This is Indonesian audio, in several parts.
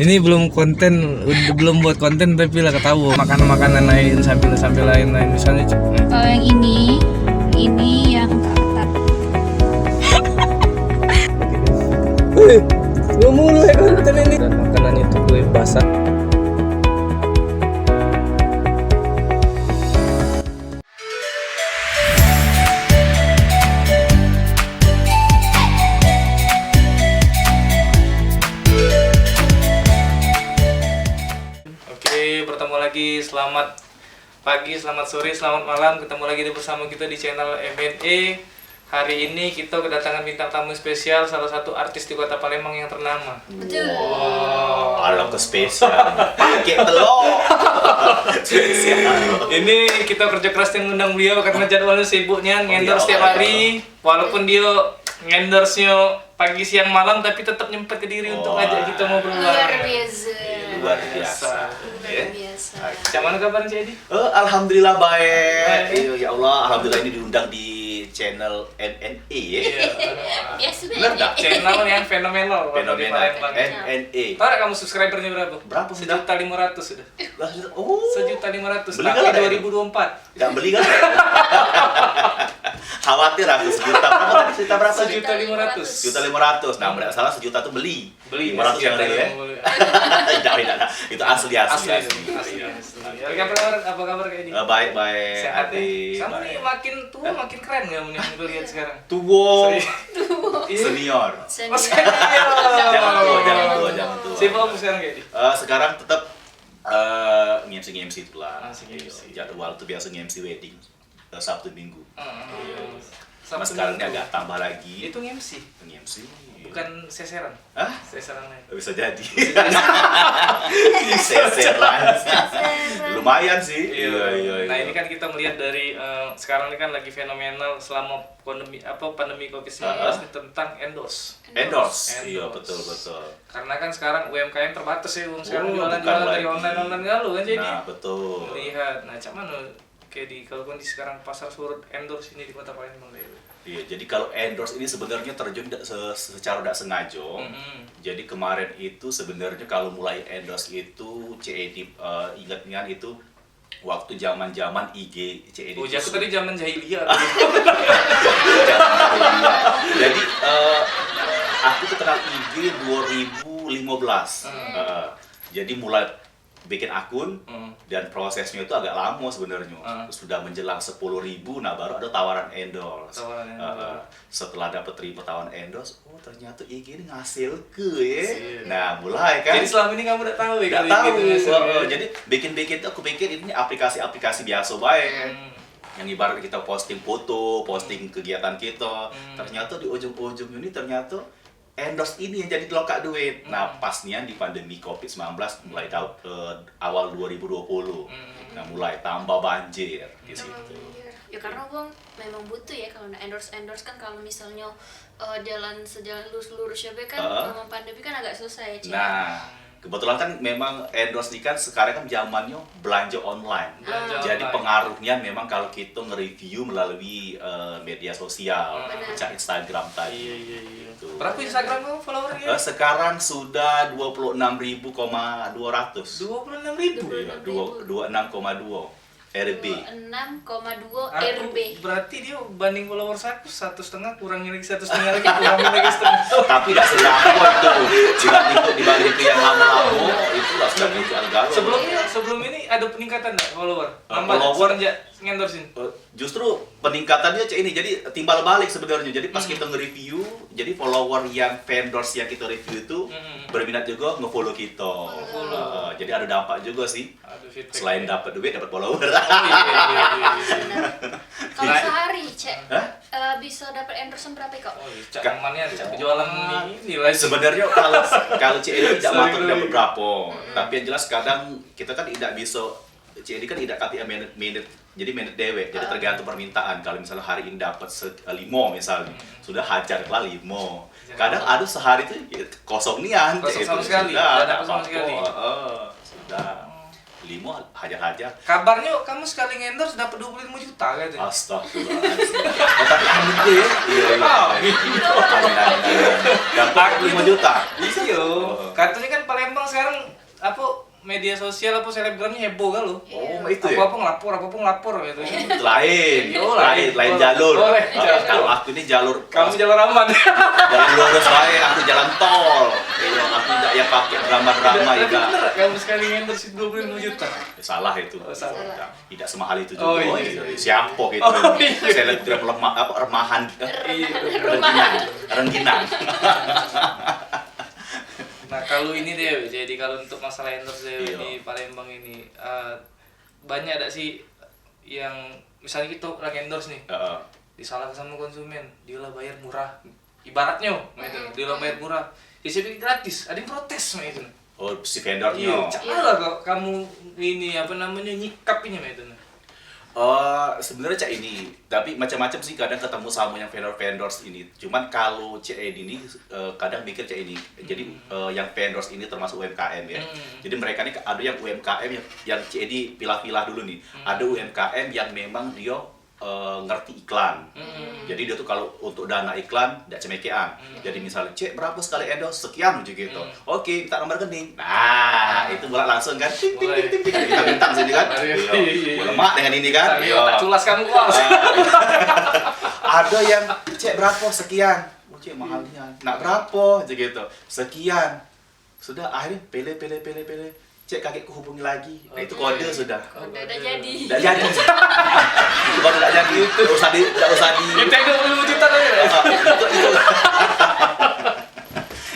Ini belum konten, belum buat konten tapi lah ketahu makanan-makanan lain sambil lain-lain misalnya. Kalau yang ini yang tartar. Lu mulu ya konten ini. Dan makanan itu kue basah. Oke, bertemu lagi. Selamat pagi, selamat sore, selamat malam. Ketemu lagi bersama kita di channel MNE. Hari ini kita kedatangan bintang tamu spesial, salah satu artis di Kota Palembang yang ternama. Betul. Alam ke spesial, pakai telur. Spesial. Ini kita kerja keras yang mengundang beliau karena jadwalnya sibuknya ngendorse iya, setiap iya. hari. Walaupun dia ngendorse-nya pagi, siang, malam, tapi tetap nyempet ke diri untuk ngajak kita ngobrol. Luar biasa. Luar biasa. Luar biasa. Macam mana kabar Cik Edi? Alhamdulillah baik. Baik. Ya Allah, alhamdulillah ini diundang di channel NNE ya. Biasa Bener banget. tak? Channel yang fenomenal. di Fenomena Palembang. NNE. Tahu nggak kamu subscribernya berapa? Berapa sudah? 1.500.000 sudah. Oh, 1.500.000 Beli tapi nggak ada 2024. nggak beli kan? Khawatir aku sejuta. Berapa tadi cerita berapa? 1.500.000. 1.500. Nah, tidak salah sejuta tuh beli. Beli 500 yang real ya. Tidak. Itu asli. Asli. Iya. Ya, apa kabar kayak ini? Baik. Sehat nih. Adi, Kamu baik. nih makin tua makin keren nggak nih yang gue lihat sekarang? Tua. Iya. Senior. Oh, senior. Jangan tua. Siapa kamu sekarang kayak ini? Sekarang tetap nge-MC itulah. Masih nge-MC. Jadwal tuh biasa nge-MC wedding Sabtu Minggu. Sabtu Mas sekarang ini Minggu. agak tambah lagi. Itu MC, Nge-MC. bukan seseran. Hah? Seseran lain. Bisa jadi. Seseran. Lumayan sih. Iya. Nah, ini kan kita melihat dari sekarang ini kan lagi fenomenal selama pandemi Covid-19 ini tentang endorse. Endorse. Iya, Endorse. betul. Karena kan sekarang UMKM terbatas ya, sekarang Oh, jualan bukan dari lagi. online galuh kan jadi. Nah, betul. Lihat, nah cak mana kayak di kalau kondisi sekarang pasar surut endorse ini di Kota Palembang deh. Iya, jadi kalau endorse ini sebenarnya terjun secara tidak sengaja. Jadi kemarin itu sebenarnya kalau mulai endorse itu CED ingatnya itu waktu zaman IG CED. Oh, aku tadi zaman jahiliyah. Jadi aku tuh kenal IG 2015. Jadi mulai bikin akun dan prosesnya itu agak lama sebenarnya. Sudah menjelang 10.000, nah baru ada tawaran endorse. Setelah dapat 1.000 tawaran endorse, oh ternyata IG ini ngasil ke ya. Nah mulai kan. Jadi selama ini kamu udah tahu ya? Nggak kalau tahu. gitu hasilnya? Jadi bikin tuh aku pikir ini aplikasi biasa baik. Yang ibarat kita posting foto, posting kegiatan kita. Ternyata di ujung-ujung ini ternyata endorse ini yang jadi loka duit. Nah, pasnya di pandemi Covid-19 mulai awal 2020. Nah, mulai tambah banjir di situ. Ya karena uang memang butuh ya kalau endorse kan kalau misalnya jalan sejalan lurus ya kan kalau pandemi kan agak susah ya Cik. Nah, kebetulan kan memang endorse ini kan sekarang kan zamannya belanja online. Belanja Jadi online. pengaruhnya memang kalau kita nge-review melalui media sosial, macam Instagram tadi. Iya. Gitu. Berapa Instagram kamu followernya? Sekarang sudah 26.200. 26.000. Iya, 26,2 RB. 6,2 Aku RB. berarti dia banding followers aku 1,5 kurangin lagi 1,5 lagi kurangin lagi 1,5. Tapi tidak seberapa itu. Jika ikut dibanding ke yang lama-lama, itu lah sudah itu agak. Sebelum ini ada peningkatan nggak follower? Follower semenjak ngendorse ini. Justru peningkatannya cek ini, jadi timbal balik sebenarnya. Jadi pas kita nge-review, jadi follower yang vendors yang kita review itu berminat juga nge-follow kita. Jadi ada dampak juga sih. Aduh, feedback. Selain dapat duit, dapat follower. Iya. Kalau sehari Cek Hah? bisa dapat endorsement berapa kok? Oh, iya, cak amannya, cak penjualan ini nilai Sebenarnya kalau CED tidak Sorry, matok sorry. dapat berapa, tapi yang jelas kadang kita kan tidak bisa CED kan tidak kati minute jadi minute dewek, jadi tergantung permintaan. Kalau misalnya hari ini dapat 5 misalnya, sudah hajar lah 5. Kadang ada sehari itu ya, kosong nian. Kosong CED. sama sekali, Sudah, tidak ada tak kosong apa-apa. sekali. Sudah 5 hajar-hajar. Kabarnya kamu sekali ngendorse dapat 25 juta katanya. Astagfirullahaladzim. Tapi amin deh. Iya. Amin. Amin. Dapat 5 juta. Iya. Katanya kan Palembang sekarang apa media sosial apa selebgramnya heboh kan lo. Oh, itu ya? Apa ngelapor gitu. Itu lain, Oh, lain jalur. Boleh. Kalau aku ini jalur, Kamu jalur aman. jalur lurus lain, aku jalan tol. Iya, aku tidak yang pakai drama-drama Tapi juga. bener kamu sekali endorse 25 juta. Salah itu. Oh, salah. Tidak semahal itu juga. Oh, iya. Siapa gitu. Oh, iya. Selebgram lemah apa remahan Rumahan. rengginang. Nah kalau ini deh, jadi kalau untuk masalah endorse deh Iya. di Palembang ini banyak ada sih yang misalnya kita lagi endorse nih, Heeh. disalahkan sama konsumen, dia lah bayar murah, ibaratnya, gitu, dia lah bayar murah, ya saya pikir gratis, ada yang protes, gitu. Oh, si Iya, vendornya. cara kok kamu ini apa namanya nyikapinya, gitu. Sebenarnya Cak ini, tapi macam-macam sih kadang ketemu sama yang vendors ini. Cuman kalau CED ini kadang mikir Cak ini. Jadi yang vendors ini termasuk UMKM ya. Jadi mereka ini ada yang UMKM yang CED pilah-pilah dulu nih. Ada UMKM yang memang dia ngerti iklan. Jadi dia tuh kalau untuk dana iklan tidak cemekean. Jadi misalnya cek berapa sekali endorse sekian gitu. Oke, minta nomor rekening. Nah, itu mulai langsung kan. Ting ting ting ting ting. Kita bintang sini kan. Iya. Lemak dengan ini kan. Tapi tak culas kamu kok. Ada yang cek berapa sekian. Oh, cek mahalnya. Nak berapa aja gitu. Sekian. Sudah akhirnya pilih. Cek kakekku hubungi lagi. Nah, itu kode sudah. Udah jadi. Tidak jadi. Itu baru tidak jadi. Tidak usah di. Kita 25 juta tadi ya. Itu.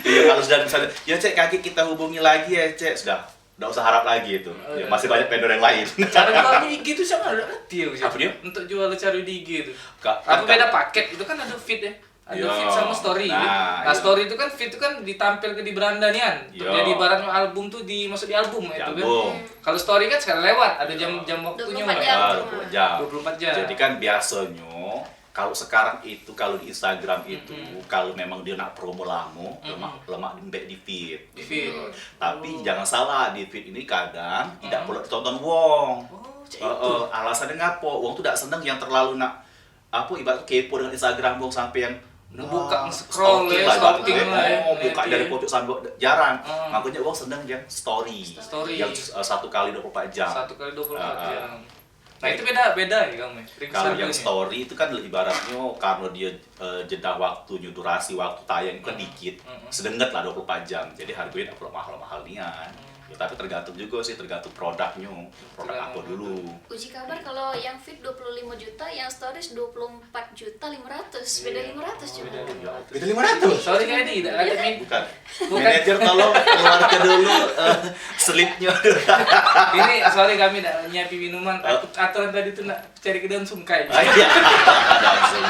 Iya, kalau sudah misalnya, ya cek kakek kita hubungi lagi ya cek, sudah. Tidak usah harap lagi itu. Ya, masih banyak vendor yang lain. Cara jual di IG itu sama ada ngerti ya. Apa dia? Untuk jual cari di IG itu. Kak, Apa beda paket? Itu kan ada feed ya. Ada Iya. feed sama story. Nah, Nah, iya. story itu kan feed itu kan ditampil di beranda nian. Untuk Iya. jadi ibaratnya album tuh masuk di album Di itu kan. album. Kalau story kan sekali lewat, ada jam-jam waktunya. 24 Mbak. jam. 24 jam. 24 jam. Jadi kan biasanya kalau sekarang itu kalau di Instagram itu kalau memang dia nak promo lamo lemak embek di feed. Di feed. Tapi jangan salah, di feed ini kadang tidak perlu ditonton wong. Oh, cek itu. Alasannya ngapo? Wong tuh tidak seneng yang terlalu nak apa ibarat kepo dengan Instagram wong sampai yang Ngebuka, nge-scroll ya, stalking stalking lah ya. buka Iya. dari pojok sampai jarang. Makanya wong seneng yang story. Story. Yang 1 kali 24 jam. 1 kali 24 Ah. jam. Nah, itu beda ya kamu ya. Ring Kalau yang harganya. story itu kan ibaratnya karena dia jeda waktunya, durasi waktu tayang itu kan dikit. Sedenget lah 24 jam. Jadi harganya tidak perlu mahal-mahal nian. Ya, tapi tergantung juga sih, tergantung produknya. Produk apa dulu. Uji kabar kalau yang feed 25 juta, yang stories 24 juta 500. Beda 500 cuma. Beda 500. Sorry kayak ini, tidak ada min. Bukan. Bukan. Manajer tolong keluarkan dulu slipnya. Ini sorry kami tidak nyiapin minuman. Aku aturan tadi tuh nak cari ke daun sungkai. Iya. Langsung.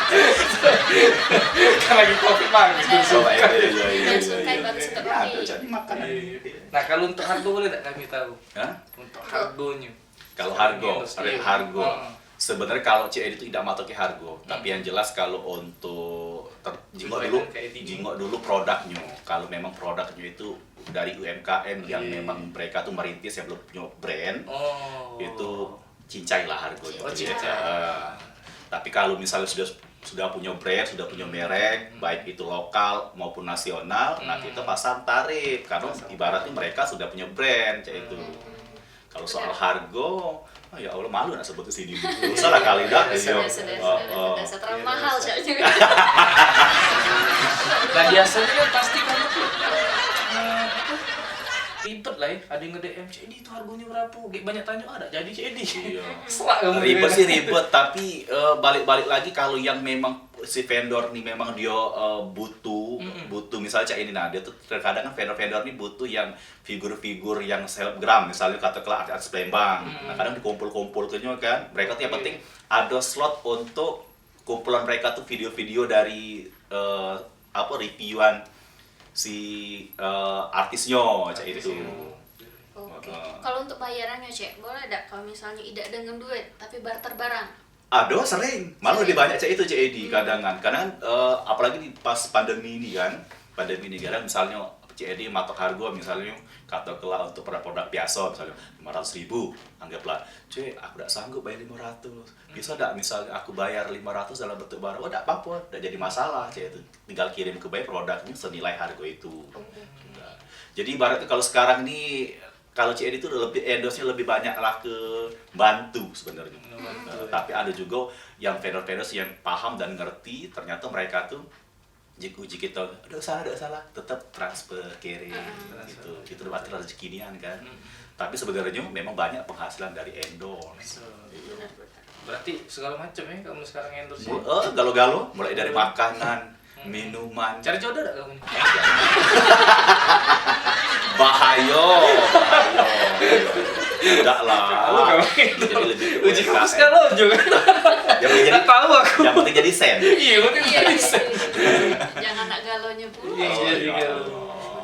Kan lagi covid banget. Oh, iya. Dan sungkai baru setok Ya, lagi. jadi makanan. Nah kalau untuk harga boleh tak kami tahu? Hah? Untuk harganya. Kalau harga, Iya. harga. Heeh. Sebenarnya kalau CED itu tidak matoki harga, tapi yang jelas kalau untuk jingok dulu produknya. Kalau memang produknya itu dari UMKM yang memang mereka tuh merintis yang belum punya brand, Oh. itu cincai lah harganya. Oh, cincai. Tapi kalau misalnya sudah punya brand, sudah punya merek, baik itu lokal maupun nasional, nah kita pasang tarif karena ibaratnya mereka sudah punya brand kayak itu. Kalau soal harga, ya Allah malu nak sebut ke sini. Salah kali dah. Sudah terlalu mahal soalnya. Nah biasanya kan pasti kamu tuh apa, ribet lah ya, ada yang nge-DM CED itu harganya berapa? Banyak tanya ada jadi CED. Iya. Selak kamu. Ribet sih ribet, tapi balik-balik lagi kalau yang memang si vendor nih memang dia butuh misalnya cak ini, nah dia tuh terkadang kan vendor-vendor nih butuh yang figur-figur yang selebgram, misalnya katakanlah artis Palembang. Nah kadang dikumpul-kumpulkannya kan, mereka tuh yang penting ada slot untuk kumpulan mereka tuh video-video dari reviewan si artisnya cak itu. Oke. Kalau untuk bayarannya, Cek, boleh enggak kalau misalnya tidak dengan duit tapi barter barang? Aduh sering, malah lebih banyak cek itu CED kadangan. Karena apalagi di pas pandemi ini kan, kadang misalnya CED matok harga misalnya katakanlah untuk produk biasa misalnya 500.000, anggaplah, cek aku tidak sanggup bayar 500, bisa tidak misalnya aku bayar 500 dalam bentuk barang, oh tidak apa-apa, tidak jadi masalah cek itu, tinggal kirim ke bayar produknya senilai harga itu. Nah, Jadi ibaratnya kalau sekarang ini kalau CED itu lebih endorse-nya lebih banyak lah ke bantu sebenarnya. Tapi ada juga yang vendor-vendor yang paham dan ngerti, ternyata mereka tuh uji kita, ada salah, tetap transfer kirim gitu. Itu berarti rezeki nian kan. Tapi sebenarnya memang banyak penghasilan dari endorse. Berarti segala macam ya kamu sekarang endorse. Galo-galo, mulai dari makanan, minuman. Cari jodoh enggak kamu? Bahaya. Enggak lah. Kalau kamu Jadi lebih ke uji kamu UMKM. sekarang juga. Yang penting jadi Tahu aku. yang penting jadi sen. Iya, mungkin Iya, bisa. jangan nak galonya pula. Iya, jadi iya. galau.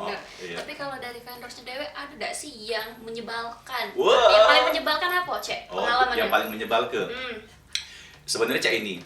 Bener. Iya. Tapi kalau dari vendornya dewe ada nggak sih yang menyebalkan? Wah. Yang paling menyebalkan apa, Cek? Oh, Pengalaman yang paling menyebalkan. Sebenarnya Cak ini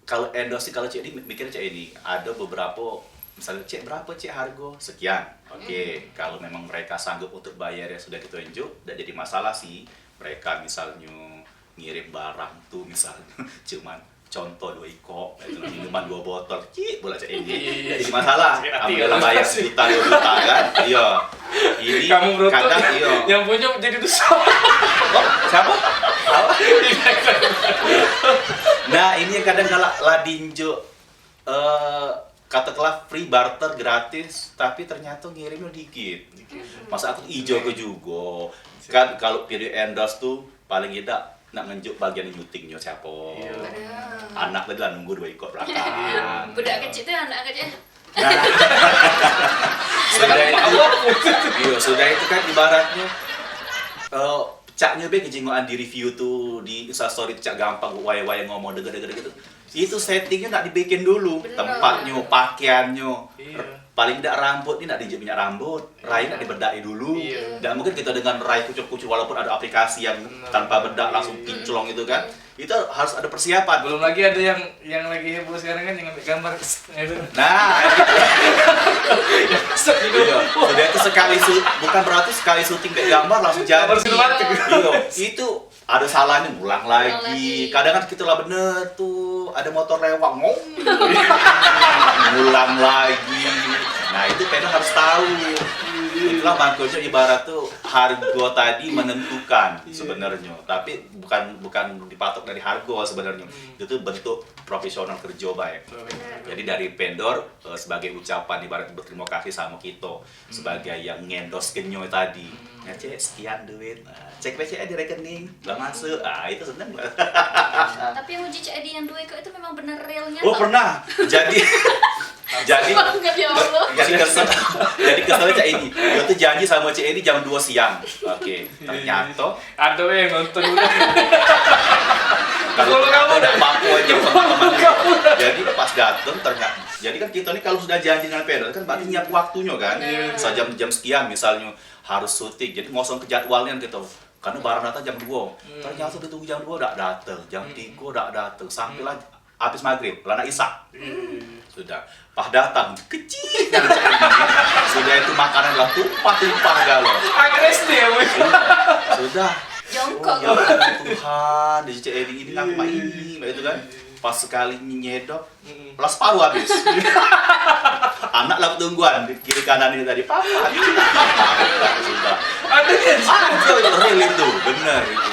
kalau endorse kalau Cak ini mikirnya Cak ini ada beberapa misalnya Cak berapa Cak harga sekian. Oke, kalau memang mereka sanggup untuk bayar ya sudah kita tunjuk, tidak jadi masalah sih. Mereka misalnya ngirim barang tuh misalnya cuman contoh 2 iko, minuman 2 botol, boleh Cak ini. Tidak jadi masalah. Alhamdulillah bayar sejuta 2 juta kan. Iya. Ini Kamu beruntung kadang iya. yang punya jadi dosa. Oh, siapa? Apa? Nah, ini yang kadang kalau ladinjo katakanlah free barter gratis, tapi ternyata ngirimnya dikit. Masa aku ijo ke juga. Kan kalau video endorse tuh paling tidak nak ngenjuk bagian nyutingnya siapa. Anak tadi lah nunggu 2 ikut belakang. Budak kecil itu anak kecil. Nah, sudah itu kan ibaratnya caknya be kejengoan di review tuh di Instastory itu cak gampang waya-waya ngomong deg-deg gitu. Itu settingnya nak dibikin dulu, Bener. tempatnya, pakaiannya. Iya. Paling tidak rambut ini nak diinjek minyak rambut, rai nak diberdai dulu. Iya. Dan mungkin kita dengan rai kucur-kucur walaupun ada aplikasi yang tanpa bedak langsung kinclong itu kan. Itu harus ada persiapan. Belum lagi ada yang lagi heboh sekarang kan yang ambil gambar. Nah, Set gitu. iya. Sudah itu bukan berarti sekali syuting kayak gambar langsung jadi. Gambar sinematik. Iya, itu ada salahnya ulang lagi. lagi. Kadang kan kita lah bener tuh ada motor lewat ngomong. Ngulang lagi. Nah, itu pendek harus tahu. Itulah makanya ibarat tuh harga tadi menentukan sebenarnya, tapi bukan dipatok dari harga sebenarnya. Itu tuh bentuk profesional kerja baik. Jadi dari vendor sebagai ucapan ibarat berterima kasih sama kita sebagai yang ngendos kenyo tadi. Ya cek sekian duit, cek PCA di rekening, lah masuk, itu seneng lah. Tapi yang uji CED yang 2 itu memang bener realnya. Oh pernah, jadi Bangga ya Allah. jadi kesel Cak ini. Dia tuh janji sama Cak ini jam 2 siang. Oke, ternyata Ada yang nonton udah. kalau Kalau kamu udah udah paku aja Kalau kamu udah. jadi pas dateng ternyata jadi kan kita nih kalau sudah janji dengan vendor kan berarti nyiap waktunya kan. Jam sekian misalnya harus syuting. Jadi ngosong ke jadwalnya gitu. Karena barang datang jam 2. Ternyata ditunggu jam 2 enggak datang, jam 3 enggak datang. Sampailah habis maghrib, lana isak. Sudah pas datang kecil dan sudah itu makanan lah tumpah galau. Agresif ya, Bu. Sudah Jongkok. ya Allah, Tuhan di CED ini ngapa ini itu kan pas sekali nyedok plus paruh habis. Anak lah tungguan di kiri kanan ini tadi papa sudah Ada kan? real itu bener itu.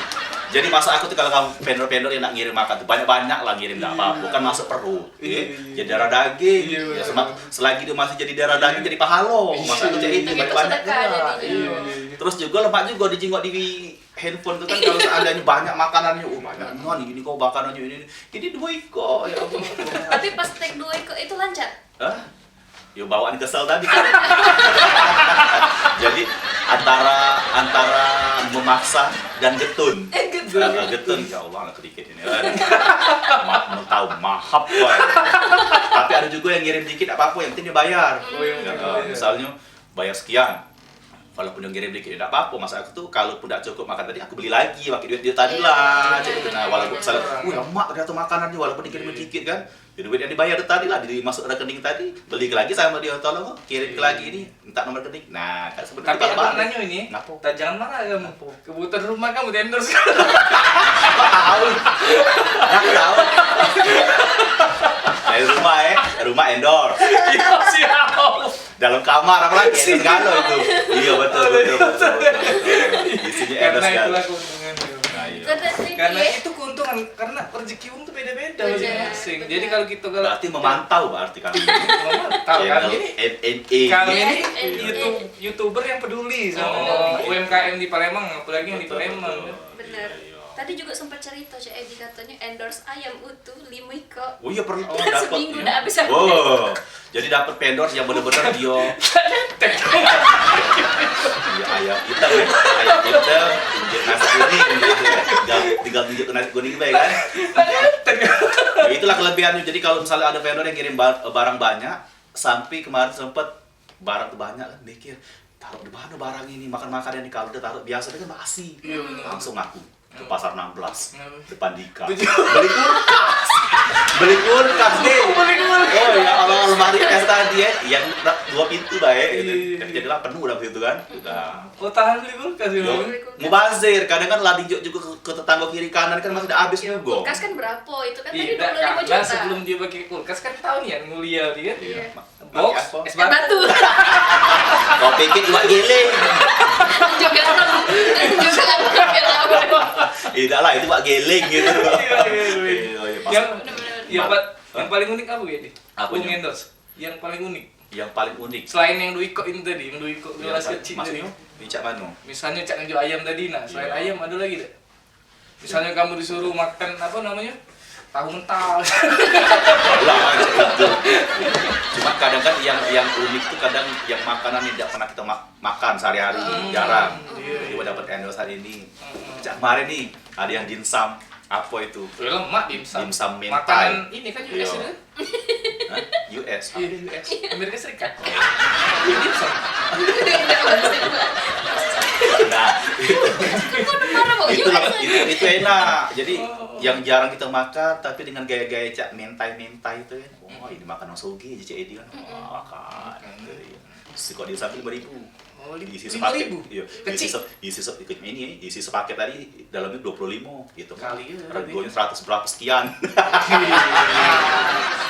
Jadi masa aku tuh kalau kamu vendor-vendor yang nak ngirim makan tuh banyak-banyak lah ngirim nggak apa-apa, bukan masuk perut, jadi darah daging. Ya, selagi dia masih jadi darah daging jadi pahalo. Masa aku jadi itu Begitu banyak-banyak. sedekah Ya. jadinya. Terus juga lemak juga dijinggok di handphone tuh kan kalau seandainya banyak makanannya, banyak ini kok makanannya ini 2 iko ya Allah. Tapi pas take 2 itu lancar. Hah? Ya bawaan kesel tadi kan. Jadi antara memaksa dan getun. Getun ya Allah anak sedikit ini. Mau tahu mahap boy. Tapi ada juga yang ngirim dikit apa yang penting dia bayar. Misalnya bayar sekian. Walaupun yang ngirim dikit tidak apa-apa, masa aku tuh kalau pun tidak cukup makan tadi aku beli lagi pakai duit dia tadi lah. Jadi nah walaupun misalnya, emak ternyata makanannya walaupun dikirim dikit kan, duit yang dibayar tadi lah dimasuk rekening tadi, beli lagi sama dia tolong kirim lagi ini, minta nomor rekening. Nah kan sebenarnya Tapi aku nanya ini, Ngapa? jangan marah kamu. Kebutuhan rumah kamu di endorse. tahu, tahu. Dari rumah endorse. Iya siap. dalam kamar apalagi endorse galau itu. Iya betul. Isinya Karena endorse galau. itulah keuntungannya. Nah, iya. Karena itu keuntungan, karena rezeki tuh beda-beda masing-masing. Benar. Jadi kalau kita Berarti memantau berarti kami. tahu kami ini NNE. kami ini Iya. YouTuber yang peduli sama Oh. UMKM di Palembang, apalagi yang di Betul, Palembang. betul. Bener. Iya. Tadi juga sempat cerita Cak Edi katanya endorse ayam utuh 5 ekor. Oh iya pernah Seminggu udah habis. Wow. Jadi dapat pendors yang benar-benar dia iya ayam hitam ya. Ayam hitam, injek nasi kuning tinggal tunjuk nasi kuning baik kan. Ya, itulah kelebihannya. Jadi kalau misalnya ada vendor yang kirim barang banyak, sampai kemarin sempet barang tuh banyak kan mikir taruh di mana barang ini makan-makan ini kalau udah taruh biasa dia kan basi. Iya, benar. Langsung aku ke pasar 16 Iya. depan Dika. Betul. Beli kulkas deh. Beli kulkas. Oh ya Allah almari es tadi ya yang 2 pintu baik gitu. Iya. Jadilah penuh udah begitu kan. Udah. Oh tahan beli kulkas ya. Yo, mubazir, kadang kan ladi juga ke tetangga kiri kanan kan masih udah habis juga. Kulkas kan berapa? Itu kan tadi Tidak, 25 karena juta. sebelum dia pakai kulkas kan tahu nih ya mulia dia. Iya. Box, Apa? es Es batu. Kau pikir iwak giling? Juga orang. Juga orang. Tidak lah, itu iwak giling gitu. Iya, giling. Iya, pas. Yang Bener-bener. yang paling unik apa ya, Di? Apanya? Bung endorse. Yang paling unik. Yang paling unik. Selain yang duiko ini tadi, yang duiko gelas kecil tadi. Maksudnya, dicak mana? Misalnya cak ngejual ayam tadi, nah selain Iya. ayam ada lagi tak? Misalnya kamu disuruh makan apa namanya? Tahu mental. Lah, itu. Cuma kadang kan yang unik tuh kadang yang makanan yang tidak pernah kita makan sehari-hari jarang. Iya. Coba dapat endorse hari ini. Cak kemarin nih ada yang dimsum apa itu? Lemak dimsum. Dimsum mentai. Makanan ini kan US Iya. itu. Hah? US. Iya, US. Amerika Serikat. Iya, dimsum. Nah, Marah kok. itu enak. Jadi yang jarang kita makan tapi dengan gaya-gaya cak mentai itu kan. Wah, ini makanan soge Cak Edi kan. Wah, makan. Si kok dia sampai 5.000. Oh, Isi 5.000? sepaket. Iya. Kecil. Isi sepaket tadi dalamnya 25 gitu. Kali ya, Harganya 100 berapa sekian.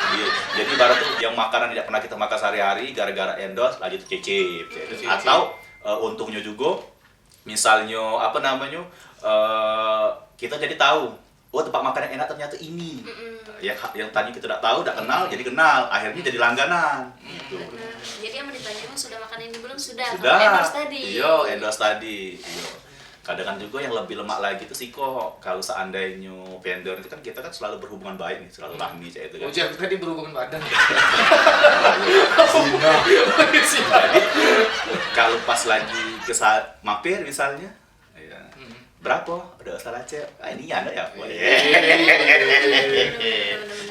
Iya. Jadi ibarat tuh yang makanan tidak pernah kita makan sehari-hari gara-gara endorse lanjut cicip. Cicip. Atau untungnya juga misalnya apa namanya kita jadi tahu oh tempat makan yang enak ternyata ini yang tadi kita tidak tahu tidak kenal jadi kenal akhirnya jadi langganan gitu. Benar. Jadi yang mau ditanya emang sudah makan ini belum? Sudah. Sudah Endorse tadi. iya endorse tadi iya. Kadang kan juga yang lebih lemak lagi itu siko kalau seandainya vendor itu kan kita kan selalu berhubungan baik nih selalu rahmi kayak itu kan. Oh, jadi tadi berhubungan badan. Jadi kalau pas lagi ke saat mampir misalnya, ya, berapa? Udah salah cek. Ah ini ada ya.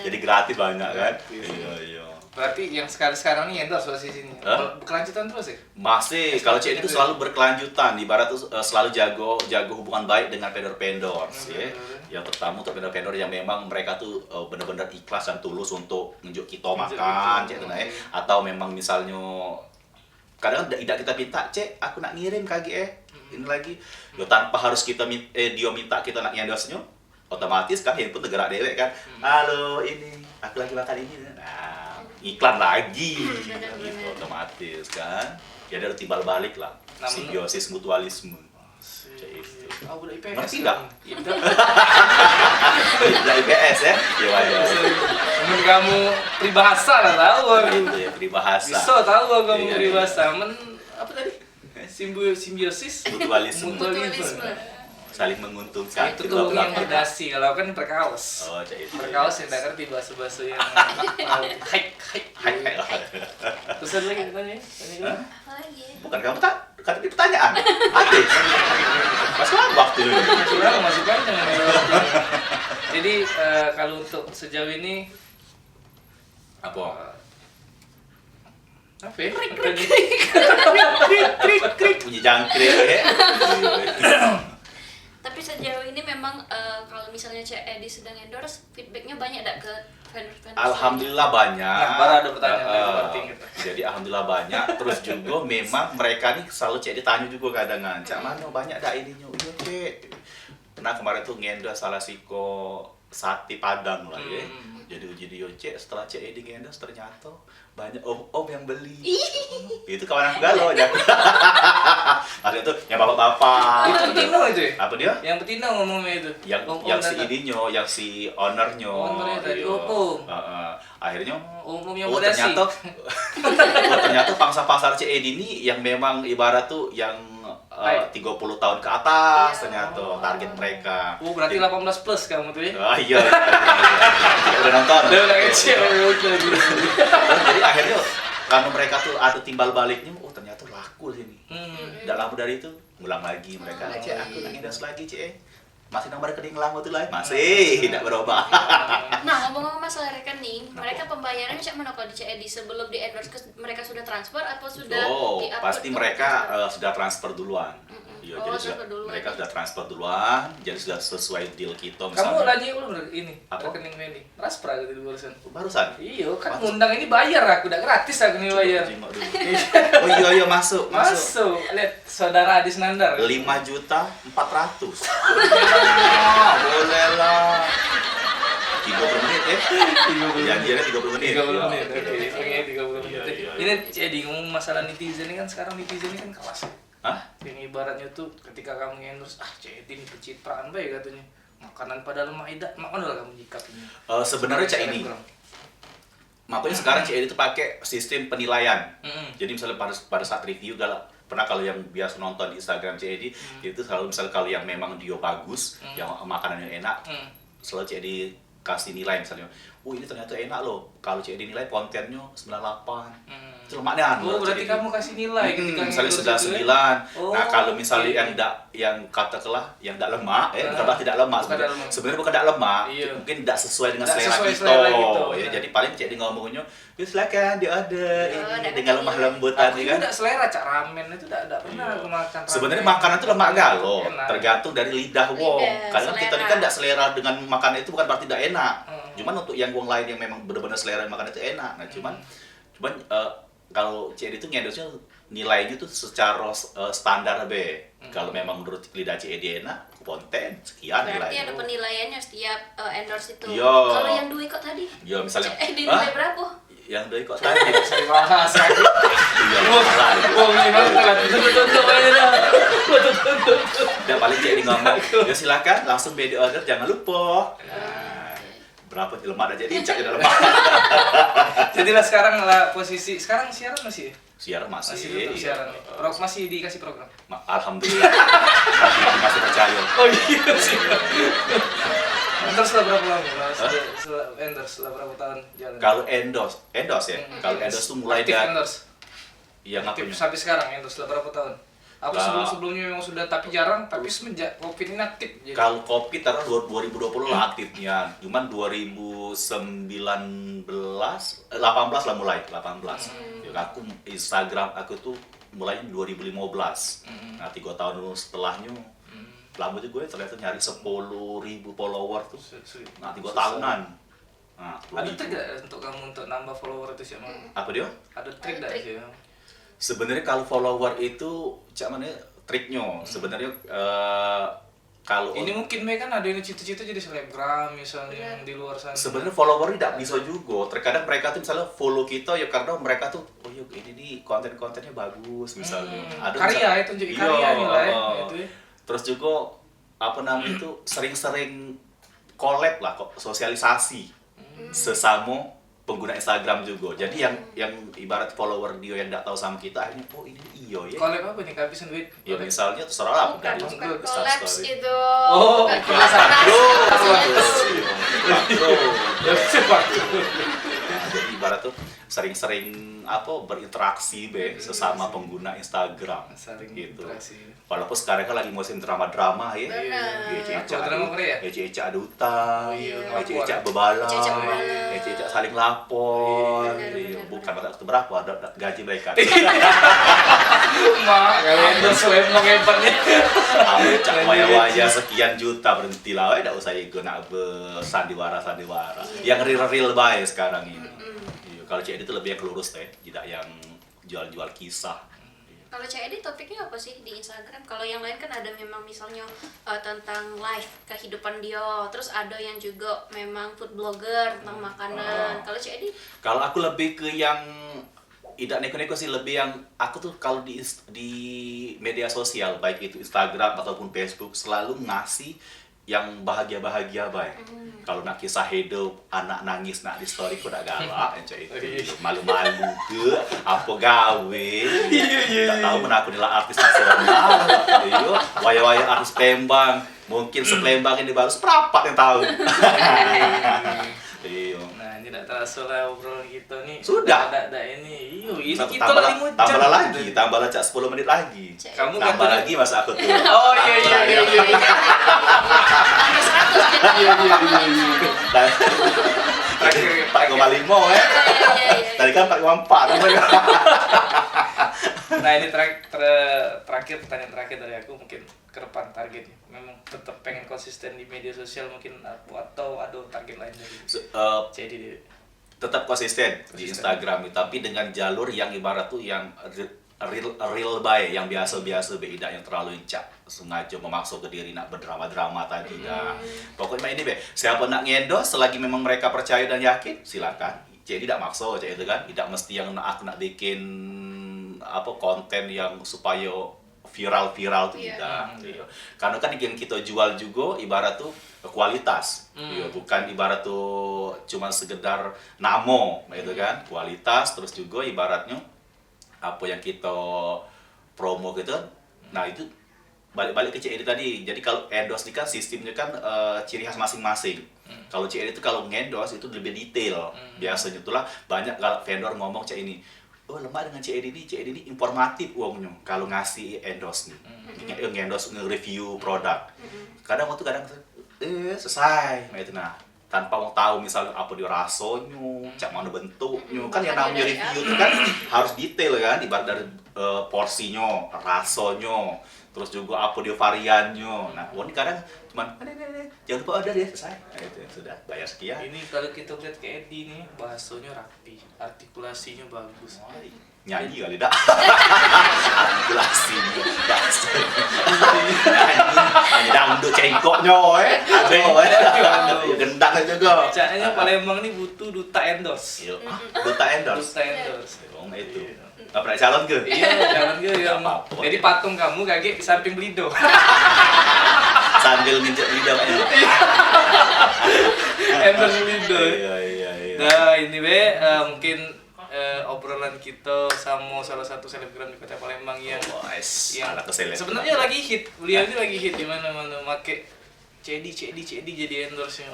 Jadi gratis banyak kan? Iya iya. Berarti yang sekarang ini endorse posisinya. Hah? Berkelanjutan terus ya? Masih kalau cek itu selalu berkelanjutan. Ibarat tuh selalu jago hubungan baik dengan vendor-vendor. Ya. Yang pertama untuk vendor-vendor yang memang mereka tuh benar-benar ikhlas dan tulus untuk nunjuk kita makan, cek ya. Atau memang misalnya kadang tidak kita minta cek aku nak ngirim ini lagi yo tanpa harus kita dia minta kita nak endorse-nya otomatis kan handphone tergerak dewek kan halo ini aku lagi makan ini nah iklan lagi gitu otomatis kan jadi ada timbal balik lah simbiosis mutualisme cek itu Oh, udah IPS. ngerti nggak? Iya, udah. Udah IPS ya ya wajar Temen kamu peribahasa lah tahu aku. itu ya peribahasa Bisa tahu aku kamu Iya, peribahasa. Apa tadi? Simbiosis. mutualisme Mutualisme. saling menguntungkan Itu kedua tuh yang belah pihak. berdasi. Kalau kan perkaos. Oh, cek itu. Perkaos yang tak ngerti bahasa-bahasa yang hai. Hai. Terus ada lagi tanya? Hah? Apa lagi ya? Bukan kamu tak kata di pertanyaan. Ada. Pas waktu ini. Masih panjang nih. Jadi kalau untuk sejauh ini Apa? apa ya? Punya jangkrik ya. Tapi sejauh ini memang kalau misalnya Cak Edi sedang endorse, feedbacknya banyak tak ke vendor-vendor? Alhamdulillah banyak. Nah, baru ada pertanyaan yang penting gitu. Jadi alhamdulillah banyak. Terus juga memang mereka nih selalu cek ditanya juga kadang-kadang. Cak mana banyak dak ininya? Iya cek. Pernah kemarin tuh ngendor salah siko sate Padang lah ya. Jadi uji dia cek setelah cek di endorse ternyata banyak om yang beli. Itu kawan aku galau aja. Ada itu yang bapak-bapak. Itu betina itu ya? Apa dia? Yang betina ngomongnya itu. Yang si ininya, yang si ownernya. Ownernya tadi, Iya. om. Akhirnya Om yang berdasi. ternyata pangsa pasar CED ini yang memang ibarat tuh yang 30 tahun ke atas ternyata target mereka. Oh, berarti 18 plus kamu tuh ya? Ah iya. Udah nonton. Udah kecil. Jadi akhirnya karena mereka tuh ada timbal baliknya, oh ternyata laku sini. Dan lama dari itu ngulang lagi mereka, cek aku nang endorse lagi cek. Masih nomor rekening lama tuh lah, masih tidak berubah. Nah, ngomong-ngomong masalah rekening, mereka pembayarannya cak mana kalau di CED sebelum di endorse mereka sudah transfer atau sudah di-upload Pasti ke mereka transfer? sudah transfer duluan. Iya, jadi transfer duluan. mereka sudah transfer duluan, jadi sudah sesuai deal kita Kamu misalnya. lagi belum ini? Apa? Rekening Meli. Transfer gitu di barusan. Barusan. Iya, kan ngundang ini bayar aku, udah gratis aku nih bayar. Jengok dulu. Oh iya masuk. Masuk. Lihat saudara Adis Nandar. 5.400.000. Boleh lah. 30 menit ya? Janjiannya 30 menit. 30 menit. Oke. Oke, pengen 30 menit. Iya. Ini jadi ngomong masalah netizen ini kan sekarang netizen ini kan kelas. Hah? Yang ibaratnya tuh ketika kamu endorse, CED ini pencitraan baik katanya. Makanan pada lemah tidak, mana lah kamu nyikapinya? Sebenarnya cak ini. Makanya sekarang CED itu pakai sistem penilaian. Jadi misalnya pada saat review pernah kalau yang biasa nonton di Instagram CED itu selalu misalnya kalau yang memang dia bagus, yang makanannya enak, selalu CED kasih nilai misalnya, ini ternyata enak loh. Kalau CED nilai kontennya 98. Itu lemaknya. Oh, berarti kamu kasih nilai ketika misalnya endorse sudah itu, 9. ya? Nah, kalau misalnya Oke. yang katakanlah yang tidak lemak, bukan berarti tidak lemak. Bukan tidak lemak. Sebenarnya bukan tidak lemak, Iya. mungkin tidak sesuai dengan Nggak selera sesuai kita. selera kita, Ya, benar. jadi paling cek di ngomongnya, ya silakan di order ini dengan lemah lembut Aku tadi itu kan. udah selera cak ramen itu udah pernah aku makan ramen. Sebenarnya makanan itu lemak galau, Enak. tergantung dari lidah wong. Lidah, Karena kita ini selera. kan tidak selera dengan makanan itu bukan berarti tidak enak. Hmm. Cuman untuk yang wong lain yang memang benar-benar selera makan itu enak. Nah, cuman kalau CED itu ngendosnya nilainya tuh secara standar be. Kalau memang menurut lidah CED enak, konten sekian Berarti nilainya. ada penilaiannya setiap endorse itu. Iya. Kalau yang dua kok tadi? Ya misalnya, CED nilai berapa? yang dari kok tadi? Sering bahas lagi. Iya, salah. Oh, ini banget. Tutup aja dah. Tutup. Dan paling CED ngomong, ya silakan langsung beda order, jangan lupa. Nah, berapa lemak aja jadi cak lemak. Jadilah sekarang lah posisi sekarang siaran masih ya? Siaran Masih masih. tetap siaran. Masih dikasih program. Alhamdulillah. Tapi masih percaya. Oh iya sih. Endorse setelah berapa lama? Setelah endorse setelah berapa tahun jalan? Kalau endorse ya. Kalau endorse tuh mulai aktif dari endorse. yang Aktif ngapain? sampai sekarang endorse setelah berapa tahun? Aku Lah. sebelumnya memang sudah tapi jarang, tapi semenjak Covid ini aktif. Jadi. Kalau kopi taruh 2020 lah aktifnya. Cuman 2018 lah mulai 18. Ya, aku Instagram aku tuh mulai 2015. Nah, 3 tahun setelahnya lama juga gue ternyata nyari 10.000 follower tuh. Nah, 3 tahunan. Nah, Ada 10.000. trik gak untuk kamu untuk nambah follower itu siapa? Apa dia? Ada trik Ada gak trik. sih? Sebenarnya kalau follower itu cak mana triknya. Sebenarnya kalau Ini mungkin mereka kan ada yang cita-cita jadi selebgram misalnya Iya. yang di luar sana. sebenarnya follower tidak bisa juga. Terkadang mereka tuh misalnya follow kita ya karena mereka tuh oh yuk ini nih konten-kontennya bagus misalnya. Karya itu jadi karya nilai itu. Ya. Terus juga apa namanya itu sering-sering collab lah kok sosialisasi sesama pengguna Instagram juga. Jadi yang ibarat follower dia yang tidak tahu sama kita akhirnya oh ini iyo ya. Collab apa nih kehabisan duit? Ya misalnya terserah lah Bukan, dari bukan Instastory. collapse itu. Oh, Bukan kira kolaborasi. Jadi ibarat tuh sering-sering berinteraksi sesama pengguna Instagram Saling gitu. interaksi. Walaupun sekarang kan lagi musim drama-drama ya. Benar. Drama Korea? Ece-ece ada utang, Iya. ece-ece bebala, Ece-ece bebala. ece-ece saling lapor. Iya, Iya, benar. bukan pada waktu berapa ada gaji mereka. Mak, kalian endorse web mau ngepernya. Ambil cak waya-waya sekian juta berhenti lah, tidak usah ikut nak bersandiwara. Yang real baik sekarang ini. Iya, kalau cek itu lebih yang kelurus teh, tidak yang jual-jual kisah. Kalau CED topiknya apa sih di Instagram? Kalau yang lain kan ada memang misalnya tentang life kehidupan dia, terus ada yang juga memang food blogger tentang makanan. Kalau CED? Kalau aku lebih ke yang tidak neko-neko sih, lebih yang aku tuh kalau di media sosial baik itu Instagram ataupun Facebook selalu ngasih yang bahagia-bahagia baik. Kalau nak kisah hidup anak nangis nak di story ku nak galak encak itu. Malu-malu ke apa gawe. Tak tahu mana aku adalah artis nasional. Iyo, waya-waya artis Palembang. Mungkin sepelembang ini baru seperempat yang tahu. Iyo. Nah, ini tidak terasa lah obrolan kita nih. Sudah. Ada ini. Ini kita tambah lagi mau jam. tambah lagi 10 menit lagi. Kamu Tambah kan lagi masa aku tuh. Oh iya. Tadi 4,5 ya. Tadi kan 4,4. Nah, ini terakhir pertanyaan terakhir dari aku, mungkin ke depan targetnya. Memang tetap pengen konsisten di media sosial mungkin atau ada target lain dari jadi Tetap konsisten di Instagram, tapi dengan jalur yang ibarat tuh yang real baik, yang biasa-biasa, beda yang terlalu incak sengaja memaksa ke diri nak berdrama-drama tadi. Nah, pokoknya ini siapa nak ngendos selagi memang mereka percaya dan yakin silakan. Jadi tidak maksa aja itu kan, tidak mesti yang aku nak bikin apa konten yang supaya viral tuh tidak. Karena kan yang kita jual juga ibarat tuh kualitas, bukan ibarat tuh cuma sekedar namo gitu kan, kualitas. Terus juga ibaratnya apa yang kita promo gitu. Nah itu balik ke CED tadi. Jadi kalau endorse ini kan sistemnya kan ciri khas masing-masing. Kalau CED itu kalau ngendorse itu lebih detail. Biasanya itulah banyak kalau vendor ngomong cek ini, oh lemah dengan CED ini informatif uangnya kalau ngasih endorse nih. Ngendorse nge-review produk. Kadang selesai. Nah itu tanpa mau tahu misalnya apa dia rasanya, cak mana bentuknya. Kan yang namanya review itu kan harus detail kan, ibarat dari porsinya, rasanya, terus juga apa dia variannya. Nah, ini kadang cuman jangan lupa order ya, selesai. Nah, itu sudah bayar sekian. ini kalau kita lihat ke Edi nih, bahasanya rapi, artikulasinya bagus. Nyanyi kali dak. Artikulasinya bahasa. Nyanyi dangdut cengkoknya aduh gendang juga. Caranya Palembang ini butuh duta endorse. Iya, duta endorse. Oh, itu. Nggak pernah calon ke? Iya, calon ke ya. Jadi patung kamu kaget di samping Belido. Sambil nginjek lidah kayaknya. Endorse Belido. Iya. Nah, ini mungkin obrolan kita sama salah satu selebgram di Kota Palembang yang anak keseleb. sebenarnya lagi hit. Beliau ini lagi hit di mana-mana make CED jadi endorse-nya.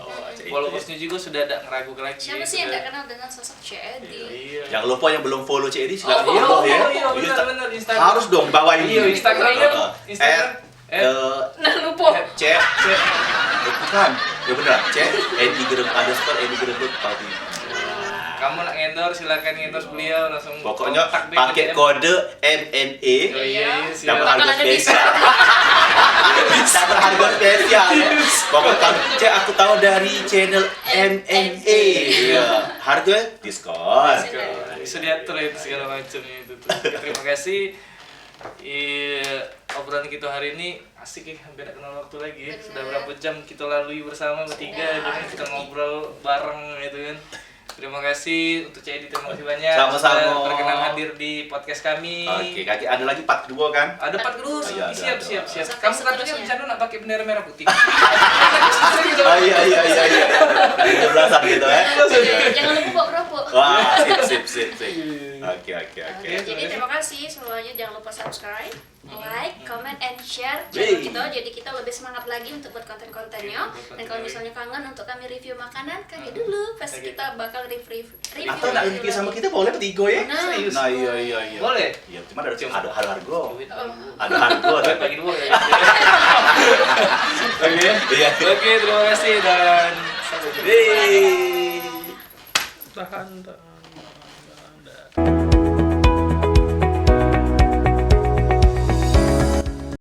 Followersnya juga sudah ada ngeragu lagi. Siapa sih yang tidak kenal dengan sosok CED? Iya. Jangan lupa yang belum follow CED silakan Iya, follow ya. benar Instagram. Harus dong bawain. Iya, Instagramnya Nah lupa. Bukan. Ya benar. Edi Gerebek pasti. Kamu nak endorse silakan endorse beliau langsung. Pokoknya kontak deh pakai ke DM. kode MNE. Oh iya, Dapat siap. harga spesial. Dapat harga spesial. Pokoknya aku tahu dari channel MNE. Iya. Harga diskon. Bisa diatur itu segala macamnya itu tuh. Terima kasih. Obrolan kita hari ini asik ya, hampir tak kenal waktu lagi ya. Sudah berapa jam kita lalui bersama bertiga, jadi kita ngobrol bareng gitu kan. Terima kasih untuk CED, terima kasih banyak. Sama-sama. Sudah berkenan hadir di podcast kami. Oke, kaki ada lagi part kedua kan? Ada part kedua, Iya, siap. Sampai Kamu katanya seterusnya. rencana nak pakai bendera merah putih. Oh iya. 17-an gitu ya. Jangan lupa bawa kerupuk. Wah, sip. Oke. Jadi terima kasih semuanya, jangan lupa subscribe, like, comment, and share channel kita. Jadi kita lebih semangat lagi untuk buat konten-kontennya. Dan kalau misalnya kangen untuk kami review makanan, kaget dulu pas kita bakal review. Atau nak review sama kita boleh bertiga ya? Nah. Serius? Nah iya. Boleh? Iya, cuma ada harga. Duit. Ada harga. Bagi dua ya. Iya. Oke, terima kasih dan sampai jumpa. Hey. Tahan.